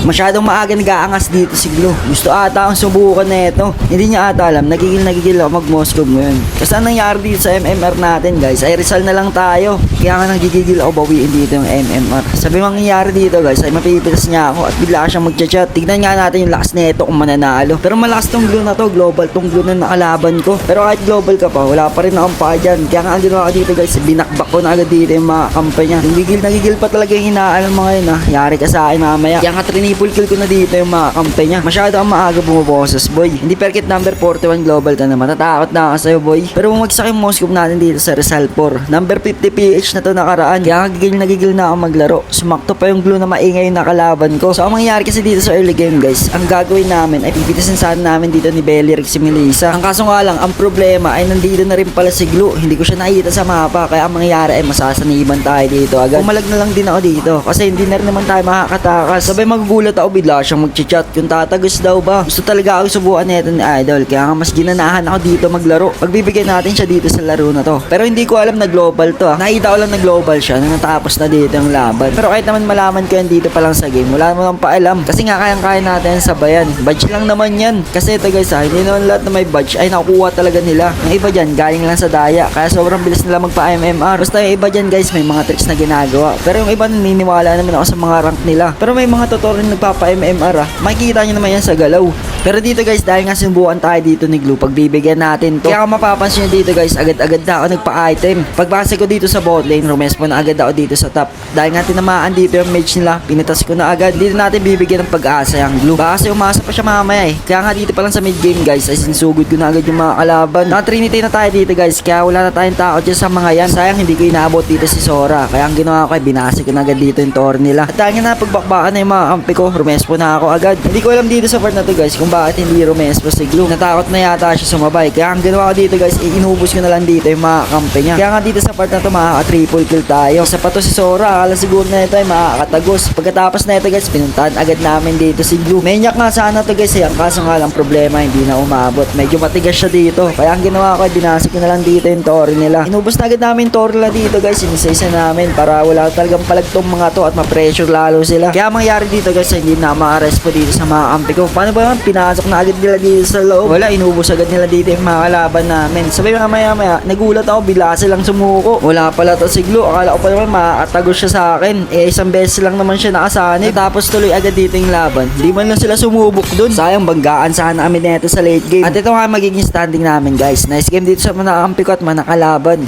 Masyadong maaga nag-aangas dito si Glo. Gusto ata akong subukan na ito. Hindi niya ata alam, nagigil ako mag-Moskov ngayon. Kasi ang nangyari dito sa MMR natin guys, ay Rizal na lang tayo. Kaya nga nagigigil ako bawiin dito yung MMR. Sabi mangyayari dito guys, ay mapipitas niya ako at bigla siyang mag-chat. Tignan nga natin yung lakas nito kung mananalo. Pero malakas tong Glo na to, global tong Glo na nakalaban ko. Pero kahit global ka pa, wala pa rin akong pa dyan. Kaya nga ang ginawa ko dito guys, binakbak ko na agad dito yung mga kampanya niya. Nagigil pa talaga yung hinaalam mo ngayon ha. Yari ka sa akin mamaya. Kaya nga triple kill ko na dito yung mga kampanya niya. Masyado ang maaga bumaboses boy. Hindi perkit number 41 global ka na. Matatakot na ako sa'yo boy. Pero bumagsak yung Moskov natin dito sa Rizal 4. Number 50 PH na to nakaraan. Kaya nagigil na ako maglaro. Sumakto pa yung Glo na maingay yung nakalaban ko. So ang mangyayari kasi dito sa early game guys, ang gagawin namin ay pipitasin sana namin dito ni Bellyrick si Melissa. Ang kaso nga lang, ang problema ay nandito na rin pala si Glo. Hindi ko siya nakita sa mapa. Kaya ang mangyayari ay masasaniban tayo dito agad. Umalag na lang din ako dito kasi hindi na rin naman tayo makakatakas. Sabay magugulat ako bigla siyang mag-chat kung tatagos daw ba. Gusto talaga ako subukan nito ni Idol. Kaya nga mas ginanahan ako dito maglaro. Pagbibigyan natin siya dito sa laro na to. Pero hindi ko alam na global to ha. Nakita ko lang na global siya na natapos na dito ang laban. Pero kahit naman malaman ko yan dito pa lang sa game, wala naman paalam. Kasi nga kayang-kaya natin sabayan. Badge lang naman yan. Kasi ito guys ha, hindi naman lahat na may badge ay nakukuha talaga nila. Yung iba dyan, galing lang sa daya. Kaya sobrang bilis nila magpa-MMR. Basta yung iba dyan guys, may mga tricks na ginagawa. Pero yung iba naniniwala naman ako sa mga rank nila. Pero may mga tutorial nagpapa-MMR ha. Makikita nyo naman yan sa galaw. Pero dito guys, dahil nga sinubukan tayo dito ni Glo, pagbibigyan natin to. Kaya kung mapapansin nyo dito guys, agad-agad na ako nagpa-item. Pagbase ko dito sa bot lane, rumespo na agad ako dito sa top. Dahil nga tinamaan dito yung mage nila, pinitas ko na agad. Dito natin bibigyan ng pag-asa yung Glo. Baka kasi umasa pa siya mamaya eh. Kaya nga dito pa lang sa mid game guys, ay sinsugod ko na agad yung mga kalaban. Naka-trinity na tayo dito guys, kaya wala na tayong takot dyan sa mga yan. Sayang hindi ko inaabot dito si Sora. Kaya ang ginawa ko ay binase ko na agad dito yung tower nila. At dahil nga napagbakbakan na yung mga kampi ko, rumespo na ako agad. Hindi ko alam dito sa part na to guys kung bakit hindi rumespo si Glo. Natakot na yata siya sumabay. Kaya ang ginawa ko dito guys, inubos ko na lang dito yung mga kampi niya. Kaya nga dito sa part na to makaka-triple kill tayo. Sa pato si Sora, akala siguro na ito ay makakatagos. Pagkatapos na ito guys, pinuntahan agad namin dito si Glo. Menyak nga sana to guys eh. Ang kaso nga lang problema, hindi na umabot. Medyo matigas siya dito. Kaya ang ginawa ko ay binasik ko na lang dito yung tower nila. Inubos na agad namin yung tower nila dito guys. Inisa-isa namin para wala talagang palagtong mga to at ma-pressure lalo sila. Kaya mangyari dito guys, hindi na ma-arrest po dito sa mga kampi ko. Paano ba naman? Pinasok na agad nila dito sa loob. Wala, inubos agad nila dito yung mga kalaban namin. Sabay maya nagulat ako, bigla silang sumuko. Wala pala to si Glo. Akala ko pa naman makakatagos siya sa akin. Isang beses lang naman siya nakasanib. Tapos tuloy agad dito yung laban. Di man lang sila sumubok dun. Sayang, banggaan sana kami neto sa late game. At ito nga magiging standing namin guys. Nice game dito sa mga kampi ko at mga nakalaban.